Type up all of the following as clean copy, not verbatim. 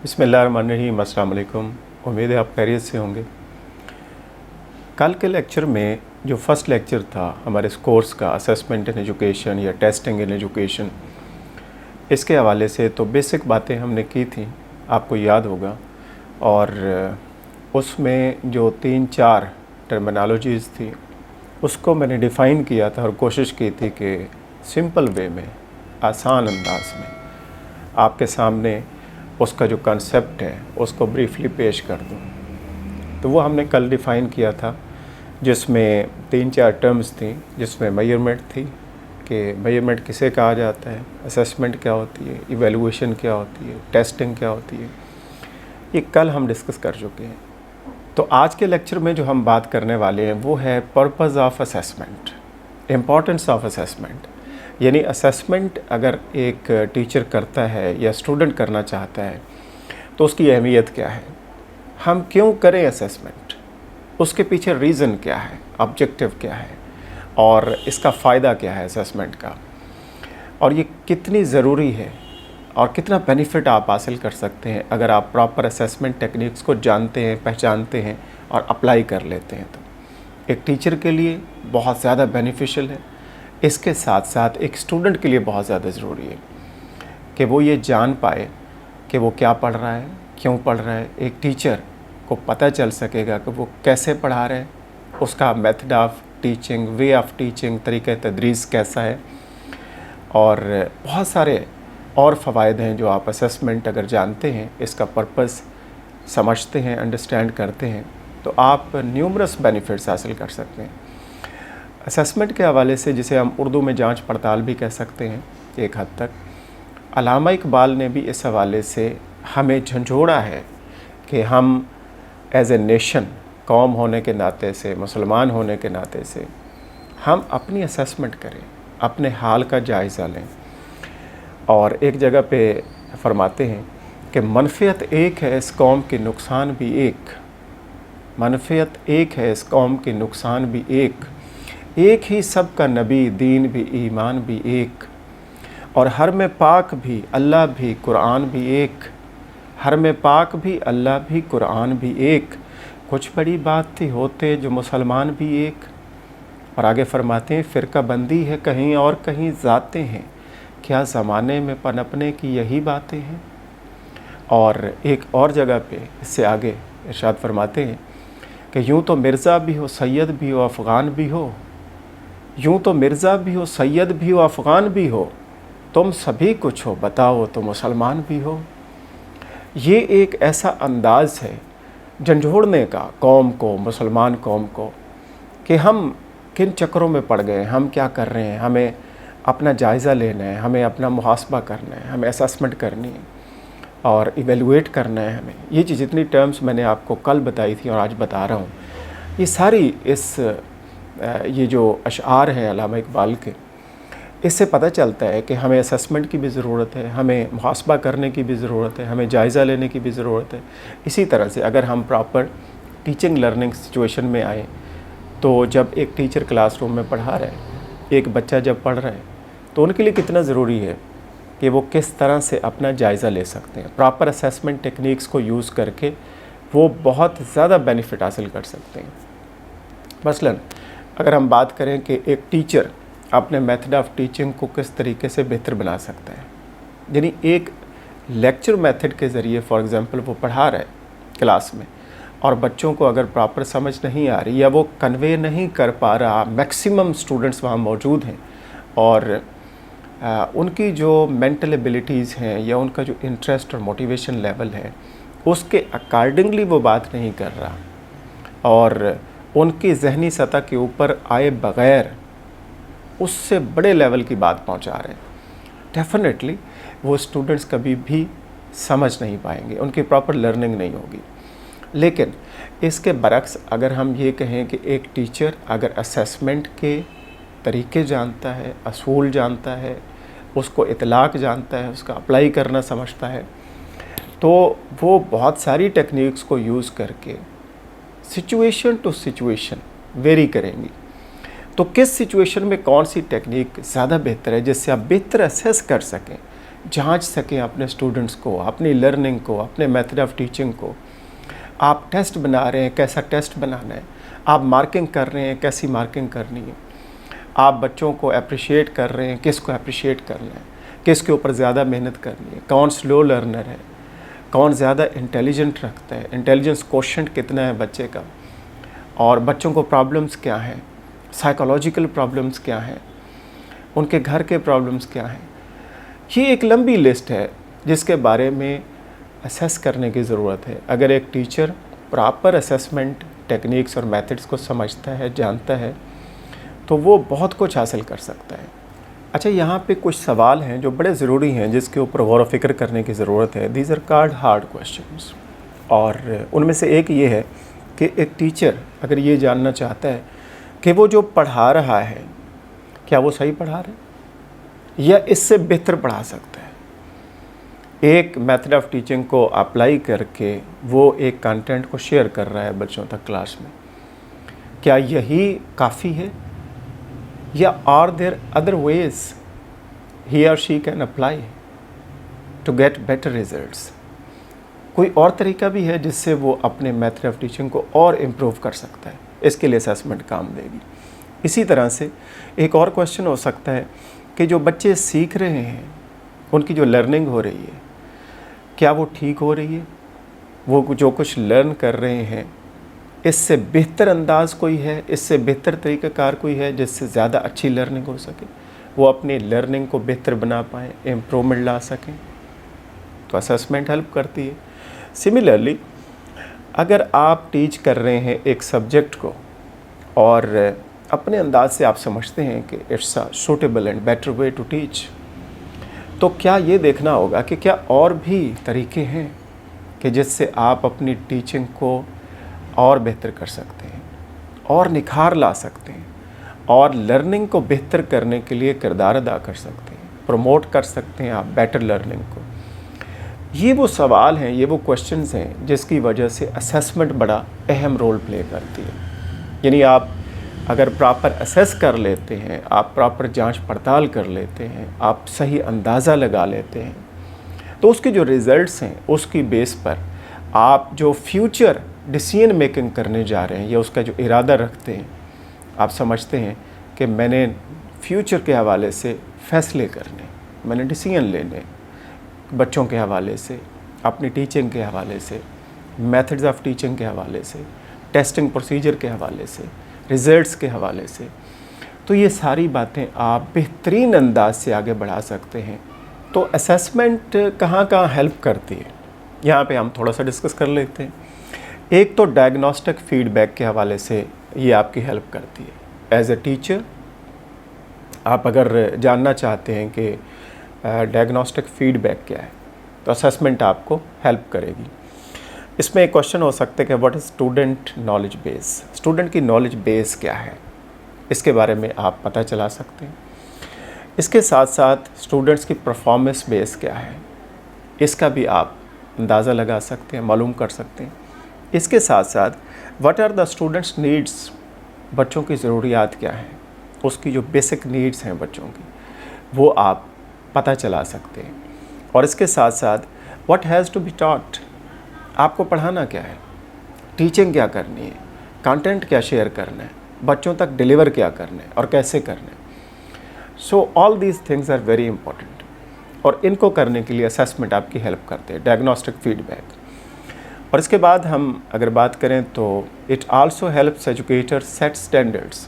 बिस्मिल्लाहिर्रहमानिर्रहीम। अस्सलाम वालेकुम। उम्मीद है आप खैरियत से होंगे। कल के लेक्चर में जो फर्स्ट लेक्चर था हमारे इस कोर्स का असेसमेंट इन एजुकेशन या टेस्टिंग इन एजुकेशन, इसके हवाले से तो बेसिक बातें हमने की थी, आपको याद होगा। और उसमें जो 3-4 टर्मिनोलॉजीज़ थी उसको मैंने डिफ़ाइन किया था और कोशिश की थी कि सिंपल वे में, आसान अंदाज में आपके सामने उसका जो कंसेप्ट है उसको ब्रीफली पेश कर दूँ। तो वो हमने कल डिफ़ाइन किया था, जिसमें 3-4 टर्म्स थी, जिसमें मेजरमेंट थी कि मेजरमेंट किसे कहा जाता है, असेसमेंट क्या होती है, इवैल्यूएशन क्या होती है, टेस्टिंग क्या होती है। ये कल हम डिस्कस कर चुके हैं। तो आज के लेक्चर में जो हम बात करने वाले हैं वो है purpose of assessment, importance of assessment. यानी असेसमेंट अगर एक टीचर करता है या स्टूडेंट करना चाहता है तो उसकी अहमियत क्या है, हम क्यों करें असेसमेंट, उसके पीछे रीज़न क्या है, ऑब्जेक्टिव क्या है और इसका फ़ायदा क्या है असेसमेंट का, और ये कितनी ज़रूरी है और कितना बेनिफिट आप हासिल कर सकते हैं अगर आप प्रॉपर असेसमेंट टेक्निक्स को जानते हैं, पहचानते हैं और अप्लाई कर लेते हैं। तो एक टीचर के लिए बहुत ज़्यादा बेनिफिशियल है। इसके साथ साथ एक स्टूडेंट के लिए बहुत ज़्यादा ज़रूरी है कि वो ये जान पाए कि वो क्या पढ़ रहा है, क्यों पढ़ रहा है। एक टीचर को पता चल सकेगा कि वो कैसे पढ़ा रहे हैं, उसका method of teaching, way of teaching, तरीक़ा तदरीस कैसा है। और बहुत सारे और फ़वाइद हैं जो आप असेसमेंट अगर जानते हैं, इसका पर्पस समझते हैं, अंडरस्टैंड करते हैं, तो आप न्यूमरस बेनिफिट्स हासिल कर सकते हैं। असेसमेंट के हवाले से, जिसे हम उर्दू में जांच पड़ताल भी कह सकते हैं एक हद तक, अल्लामा इकबाल ने भी इस हवाले से हमें झंझोड़ा है कि हम एज़ ए नेशन, कौम होने के नाते से, मुसलमान होने के नाते से, हम अपनी असेसमेंट करें, अपने हाल का जायज़ा लें। और एक जगह पे फरमाते हैं कि मनफ़ियत एक है, इस कौम के नुकसान भी एक। मनफ़ियत एक है, इस कौम के नुकसान भी एक ही सब का नबी, दीन भी, ईमान भी एक। और हर में पाक भी, अल्लाह भी, कुरान भी एक। हर में पाक भी, अल्लाह भी, कुरान भी एक। कुछ बड़ी बात थी होते जो मुसलमान भी एक। और आगे फरमाते हैं, फ़िरका बंदी है कहीं और कहीं ज़ातें हैं, क्या ज़माने में पनपने की यही बातें हैं। और एक और जगह पे इससे आगे इरशाद फरमाते हैं कि यूँ तो मिर्ज़ा भी हो, सैयद भी हो, अफ़गान भी हो। यूँ तो मिर्ज़ा भी हो, सैयद भी हो, अफ़गान भी हो, तुम सभी कुछ हो, बताओ तो मुसलमान भी हो। ये एक ऐसा अंदाज़ है झंझोड़ने का कौम को, मुसलमान कौम को, कि हम किन चक्रों में पड़ गए, हम क्या कर रहे हैं। हमें अपना जायज़ा लेना है, हमें अपना मुहासबा करना है, हमें असेसमेंट करनी है और इवेलुएट करना है हमें। ये चीज़, जितनी टर्म्स मैंने आपको कल बताई थी और आज बता रहा हूँ, ये सारी ये जो अशआर हैं अल्लामा इकबाल के, इससे पता चलता है कि हमें असेसमेंट की भी ज़रूरत है, हमें मुहासबा करने की भी ज़रूरत है, हमें जायज़ा लेने की भी ज़रूरत है। इसी तरह से अगर हम प्रॉपर टीचिंग लर्निंग सिचुएशन में आए, तो जब एक टीचर क्लासरूम में पढ़ा रहा है, एक बच्चा जब पढ़ रहा है, तो उनके लिए कितना ज़रूरी है कि वो किस तरह से अपना जायज़ा ले सकते हैं। प्रॉपर असेसमेंट टेक्निक्स को यूज़ करके वो बहुत ज़्यादा बेनिफिट हासिल कर सकते हैं। मसलन अगर हम बात करें कि एक टीचर अपने मेथड ऑफ टीचिंग को किस तरीके से बेहतर बना सकता है, यानी एक लेक्चर मेथड के ज़रिए फॉर एग्ज़ाम्पल वो पढ़ा रहा है क्लास में और बच्चों को अगर प्रॉपर समझ नहीं आ रही या वो कन्वे नहीं कर पा रहा, मैक्सिमम स्टूडेंट्स वहाँ मौजूद हैं और उनकी जो मेंटल एबिलिटीज़ हैं या उनका जो इंटरेस्ट और मोटिवेशन लेवल है उसके अकॉर्डिंगली वो बात नहीं कर रहा और उनकी ज़हनी सतह के ऊपर आए बग़ैर उससे बड़े लेवल की बात पहुंचा रहे हैं, डेफिनेटली वो स्टूडेंट्स कभी भी समझ नहीं पाएंगे, उनकी प्रॉपर लर्निंग नहीं होगी। लेकिन इसके बरक्स अगर हम ये कहें कि एक टीचर अगर असेसमेंट के तरीके जानता है, असूल जानता है, उसको इतलाक़ जानता है, उसका अप्लाई करना समझता है, तो वो बहुत सारी टेक्निक्स को यूज़ करके सिचुएशन टू सिचुएशन वेरी करेंगी। तो किस सिचुएशन में कौन सी टेक्निक ज़्यादा बेहतर है जिससे आप बेहतर असेस कर सकें जांच सकें अपने स्टूडेंट्स को, अपनी लर्निंग को, अपने मेथड ऑफ टीचिंग को। आप टेस्ट बना रहे हैं, कैसा टेस्ट बनाना है, आप मार्किंग कर रहे हैं, कैसी मार्किंग करनी है, आप बच्चों को अप्रिशिएट कर रहे हैं, किसको अप्रिशिएट करना है, किसके ऊपर ज़्यादा मेहनत करनी है, कौन स्लो लर्नर है, कौन ज़्यादा इंटेलिजेंट रखता है, इंटेलिजेंस कोशेंट कितना है बच्चे का, और बच्चों को प्रॉब्लम्स क्या हैं, साइकोलॉजिकल प्रॉब्लम्स क्या हैं, उनके घर के प्रॉब्लम्स क्या हैं। ये एक लंबी लिस्ट है जिसके बारे में असेस करने की ज़रूरत है। अगर एक टीचर प्रॉपर असेसमेंट टेक्निक्स और मेथड्स को समझता है, जानता है, तो वो बहुत कुछ हासिल कर सकता है। अच्छा, यहाँ पे कुछ सवाल हैं जो बड़े ज़रूरी हैं जिसके ऊपर गौर व फिक्र करने की ज़रूरत है। These are called hard questions, और उनमें से एक ये है कि एक टीचर अगर ये जानना चाहता है कि वो जो पढ़ा रहा है क्या वो सही पढ़ा रहा है या इससे बेहतर पढ़ा सकता है, एक मेथड ऑफ टीचिंग को अप्लाई करके वो एक कंटेंट को शेयर कर रहा है बच्चों तक क्लास में, क्या यही काफ़ी है या are there other ways he और she can apply to get better results. कोई और तरीका भी है जिससे वो अपने मेथड ऑफ टीचिंग को और इम्प्रूव कर सकता है, इसके लिए असेसमेंट काम देगी। इसी तरह से एक और क्वेश्चन हो सकता है कि जो बच्चे सीख रहे हैं, उनकी जो लर्निंग हो रही है, क्या वो ठीक हो रही है, वो जो कुछ लर्न कर रहे हैं इससे बेहतर अंदाज़ कोई है, इससे बेहतर तरीक़ाकार कोई है जिससे ज़्यादा अच्छी लर्निंग हो सके, वो अपनी लर्निंग को बेहतर बना पाएँ, इम्प्रूवमेंट ला सकें, तो असेसमेंट हेल्प करती है। सिमिलरली अगर आप टीच कर रहे हैं एक सब्जेक्ट को और अपने अंदाज से आप समझते हैं कि it's a suitable and better way to teach, तो क्या ये देखना होगा कि क्या और भी तरीके हैं कि जिससे आप अपनी टीचिंग को और बेहतर कर सकते हैं और निखार ला सकते हैं और लर्निंग को बेहतर करने के लिए किरदार अदा कर सकते हैं, प्रमोट कर सकते हैं आप बेटर लर्निंग को। ये वो सवाल हैं, ये वो क्वेश्चंस हैं जिसकी वजह से असेसमेंट बड़ा अहम रोल प्ले करती है। यानी आप अगर प्रॉपर असेस कर लेते हैं, आप प्रॉपर जांच पड़ताल कर लेते हैं, आप सही अंदाज़ा लगा लेते हैं, तो उसके जो रिज़ल्ट्स हैं उसकी बेस पर आप जो फ्यूचर डिसीजन मेकिंग करने जा रहे हैं या उसका जो इरादा रखते हैं, आप समझते हैं कि मैंने फ्यूचर के हवाले से फ़ैसले करने, मैंने डिसीजन लेने, बच्चों के हवाले से, अपनी टीचिंग के हवाले से, मेथड्स ऑफ टीचिंग के हवाले से, टेस्टिंग प्रोसीजर के हवाले से, रिज़ल्ट्स के हवाले से, तो ये सारी बातें आप बेहतरीन अंदाज से आगे बढ़ा सकते हैं। तो असेसमेंट कहाँ कहाँ हेल्प करती है, यहाँ पे हम थोड़ा सा डिस्कस कर लेते हैं। एक तो डायग्नोस्टिक फीडबैक के हवाले से ये आपकी हेल्प करती है। एज ए टीचर आप अगर जानना चाहते हैं कि डायग्नोस्टिक फीडबैक क्या है, तो असेसमेंट आपको हेल्प करेगी। इसमें एक क्वेश्चन हो सकता है कि what is student knowledge base, student की नॉलेज बेस क्या है, इसके बारे में आप पता चला सकते हैं। इसके साथ साथ स्टूडेंट्स की परफॉर्मेंस बेस क्या है, इसका भी आप अंदाज़ा लगा सकते हैं, मालूम कर सकते हैं। इसके साथ साथ what are the students needs, बच्चों की ज़रूरियात क्या हैं, उसकी जो बेसिक नीड्स हैं बच्चों की, वो आप पता चला सकते हैं। और इसके साथ साथ what has to be taught, आपको पढ़ाना क्या है, टीचिंग क्या करनी है, कंटेंट क्या शेयर करना है, बच्चों तक डिलीवर क्या करना है और कैसे करना है। So all these things are very important, और इनको करने के लिए असेसमेंट आपकी हेल्प करते हैं, डायग्नोस्टिक फीडबैक। और इसके बाद हम अगर बात करें तो it also helps educator set standards,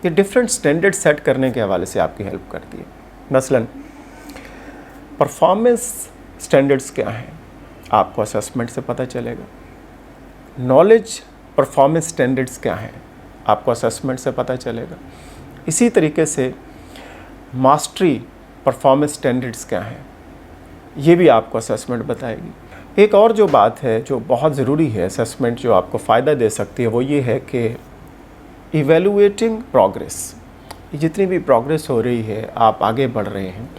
ये डिफरेंट स्टैंडर्ड सेट करने के हवाले से आपकी हेल्प करती है। मसलन परफॉर्मेंस स्टैंडर्ड्स क्या हैं, आपको असेसमेंट से पता चलेगा। नॉलेज परफॉर्मेंस स्टैंडर्ड्स क्या हैं, आपको असेसमेंट से पता चलेगा। इसी तरीके से मास्टरी परफॉर्मेंस स्टैंडर्ड्स क्या हैं, ये भी आपको असेसमेंट बताएगी। एक और जो बात है जो बहुत ज़रूरी है, असेसमेंट जो आपको फ़ायदा दे सकती है, वो ये है कि इवेलुएटिंग प्रोग्रेस, जितनी भी प्रोग्रेस हो रही है, आप आगे बढ़ रहे हैं,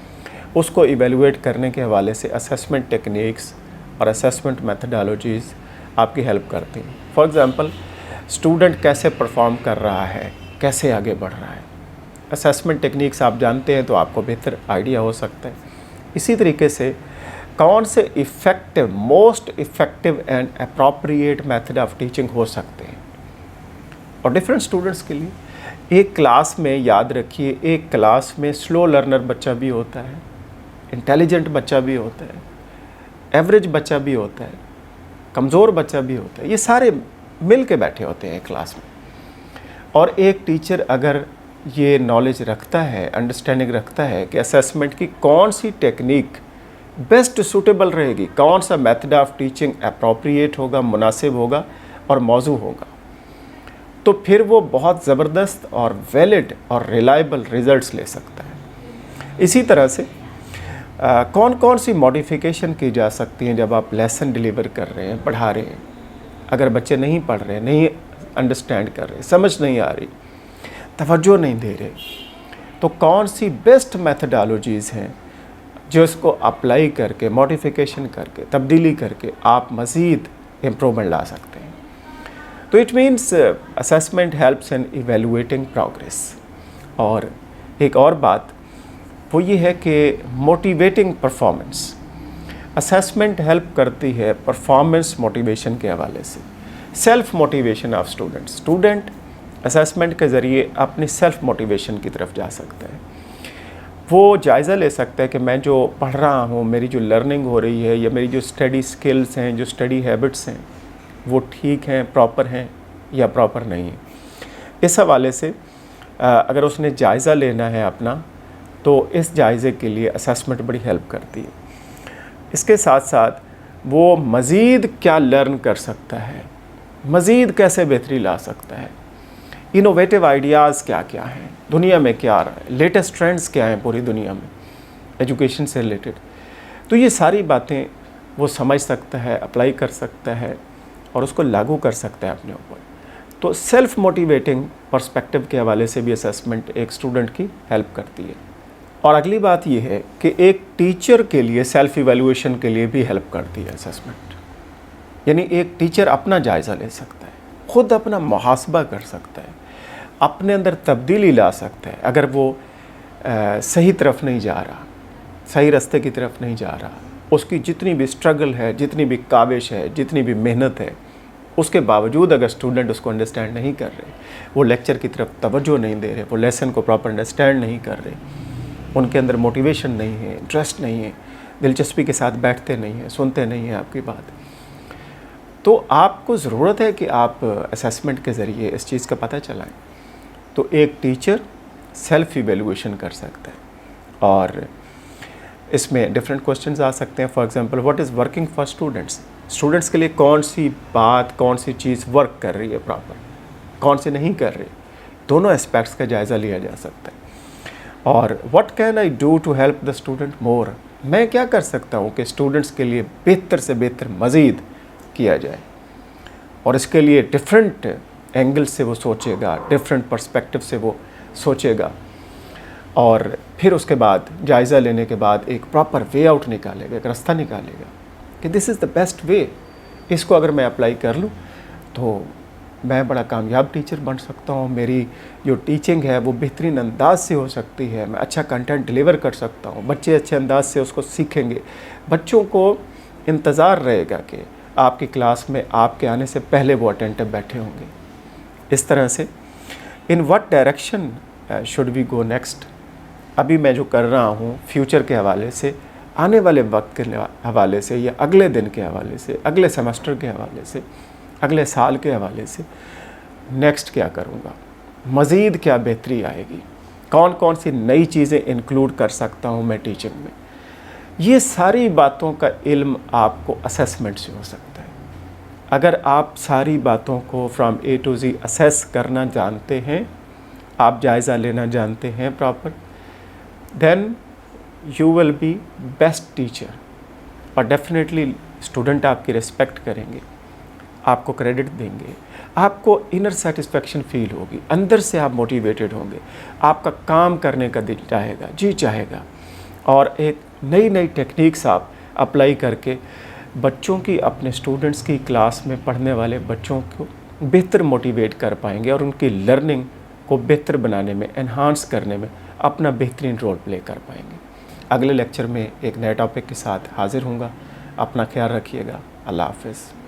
उसको इवेलुएट करने के हवाले से असेसमेंट टेक्निक्स और असेसमेंट मेथडोलॉजीज़ आपकी हेल्प करती हैं। फॉर एग्ज़ाम्पल, स्टूडेंट कैसे परफॉर्म कर रहा है, कैसे आगे बढ़ रहा है, असेसमेंट टेक्निक्स आप जानते हैं तो आपको बेहतर आइडिया हो सकता है। इसी तरीके से कौन से effective, most effective and appropriate method of teaching हो सकते हैं। और डिफरेंट स्टूडेंट्स के लिए एक क्लास में, याद रखिए, एक क्लास में स्लो लर्नर बच्चा भी होता है, इंटेलिजेंट बच्चा भी होता है, एवरेज बच्चा भी होता है, कमज़ोर बच्चा भी होता है। ये सारे मिल के बैठे होते हैं क्लास में। और एक टीचर अगर ये नॉलेज रखता है, अंडरस्टैंडिंग रखता है कि असेसमेंट की कौन सी टेक्निक बेस्ट सूटेबल रहेगी, कौन सा मेथड ऑफ टीचिंग अप्रोप्रिएट होगा, मुनासिब होगा और मौजू होगा, तो फिर वो बहुत ज़बरदस्त और वैलिड और रिलायबल रिज़ल्ट्स ले सकता है। इसी तरह से कौन कौन सी मॉडिफिकेशन की जा सकती हैं जब आप लेसन डिलीवर कर रहे हैं, पढ़ा रहे हैं। अगर बच्चे नहीं पढ़ रहे, नहीं अंडरस्टैंड कर रहे, समझ नहीं आ रही, तवज्जो नहीं दे रहे, तो कौन सी बेस्ट मेथडोलॉजीज़ हैं जो इसको अप्लाई करके, मॉडिफिकेशन करके, तब्दीली करके आप मज़ीद इम्प्रूवमेंट ला सकते हैं। तो it means assessment helps in evaluating progress. और एक और बात वो ये है कि मोटिवेटिंग परफॉर्मेंस, असेसमेंट हेल्प करती है परफॉर्मेंस मोटिवेशन के हवाले से, self motivation of student assessment के ज़रिए अपनी सेल्फ मोटिवेशन की तरफ जा सकता है। वो जायज़ा ले सकता है कि मैं जो पढ़ रहा हूँ, मेरी जो लर्निंग हो रही है या मेरी जो स्टडी स्किल्स हैं, जो स्टडी हैबिट्स हैं, वो ठीक हैं, प्रॉपर हैं या प्रॉपर नहीं है। इस हवाले से अगर उसने जायज़ा लेना है अपना, तो इस जायज़े के लिए असेसमेंट बड़ी हेल्प करती है। इसके साथ साथ वो मज़ीद क्या लर्न कर सकता है, मज़ीद कैसे बेहतरी ला सकता है, इनोवेटिव आइडियाज़ क्या क्या हैं, दुनिया में क्या आ रहा है, लेटेस्ट ट्रेंड्स क्या हैं पूरी दुनिया में एजुकेशन से रिलेटेड, तो ये सारी बातें वो समझ सकता है, अप्लाई कर सकता है और उसको लागू कर सकता है अपने ऊपर। तो सेल्फ मोटिवेटिंग पर्सपेक्टिव के हवाले से भी असेसमेंट एक स्टूडेंट की हेल्प करती है। और अगली बात ये है कि एक टीचर के लिए सेल्फ इवैल्यूएशन के लिए भी हेल्प करती है असेसमेंट। यानी एक टीचर अपना जायज़ा ले सकता है, ख़ुद अपना मुहासबा कर सकता है, अपने अंदर तब्दीली ला सकता है। अगर वो सही तरफ नहीं जा रहा, सही रास्ते की तरफ नहीं जा रहा, उसकी जितनी भी स्ट्रगल है, जितनी भी काविश है, जितनी भी मेहनत है, उसके बावजूद अगर स्टूडेंट उसको अंडरस्टैंड नहीं कर रहे, वो लेक्चर की तरफ तवज्जो नहीं दे रहे, वो लेसन को प्रॉपर अंडरस्टैंड नहीं कर रहे, उनके अंदर मोटिवेशन नहीं है, इंटरेस्ट नहीं है, दिलचस्पी के साथ बैठते नहीं हैं, सुनते नहीं हैं आपकी बात, तो आपको ज़रूरत है कि आप असेसमेंट के ज़रिए इस चीज़ का पता चलाएं। तो एक टीचर सेल्फ इवेल्युएशन कर सकता है और इसमें डिफरेंट क्वेश्चंस आ सकते हैं। For example, what is working for students के लिए कौन सी बात, कौन सी चीज़ वर्क कर रही है प्रॉपर, कौन सी नहीं कर रही, दोनों एस्पेक्ट्स का जायज़ा लिया जा सकता है। और what can I do to help the student more, मैं क्या कर सकता हूँ कि स्टूडेंट्स के लिए बेहतर से बेहतर मज़ीद किया जाए। और इसके लिए डिफरेंट एंगल से वो सोचेगा, डिफरेंट पर्सपेक्टिव से वो सोचेगा और फिर उसके बाद जायज़ा लेने के बाद एक प्रॉपर वे आउट निकालेगा, एक रास्ता निकालेगा कि this is the best way, इसको अगर मैं अप्लाई कर लूँ तो मैं बड़ा कामयाब टीचर बन सकता हूँ, मेरी जो टीचिंग है वो बेहतरीन अंदाज से हो सकती है, मैं अच्छा कंटेंट डिलीवर कर सकता हूँ, बच्चे अच्छे अंदाज से उसको सीखेंगे, बच्चों को इंतज़ार रहेगा कि आपकी क्लास में आपके आने से पहले वो अटेंटिव बैठे होंगे। इस तरह से in what direction should we go next, अभी मैं जो कर रहा हूँ फ्यूचर के हवाले से, आने वाले वक्त के हवाले से या अगले दिन के हवाले से, अगले सेमेस्टर के हवाले से, अगले साल के हवाले से नेक्स्ट क्या करूँगा, मज़ीद क्या बेहतरी आएगी, कौन कौन सी नई चीज़ें इंक्लूड कर सकता हूँ मैं टीचिंग में। ये सारी बातों का इल्म आपको असेसमेंट से हो सकता है। अगर आप सारी बातों को from A to G assess करना जानते हैं, आप जायज़ा लेना जानते हैं proper, then you will be best teacher और डेफिनेटली स्टूडेंट आपकी रिस्पेक्ट करेंगे, आपको क्रेडिट देंगे, आपको इनर सेटिस्फेक्शन फील होगी, अंदर से आप मोटिवेटेड होंगे, आपका काम करने का दिल चाहेगा, जी चाहेगा और एक नई नई टेक्निक्स आप अप्लाई करके बच्चों की, अपने स्टूडेंट्स की क्लास में पढ़ने वाले बच्चों को बेहतर मोटिवेट कर पाएंगे और उनकी लर्निंग को बेहतर बनाने में, एनहांस करने में अपना बेहतरीन रोल प्ले कर पाएंगे। اگلے لیکچر میں ایک نئے ٹاپک کے ساتھ حاضر ہوں گا. اپنا خیال رکھیے گا. اللہ حافظ.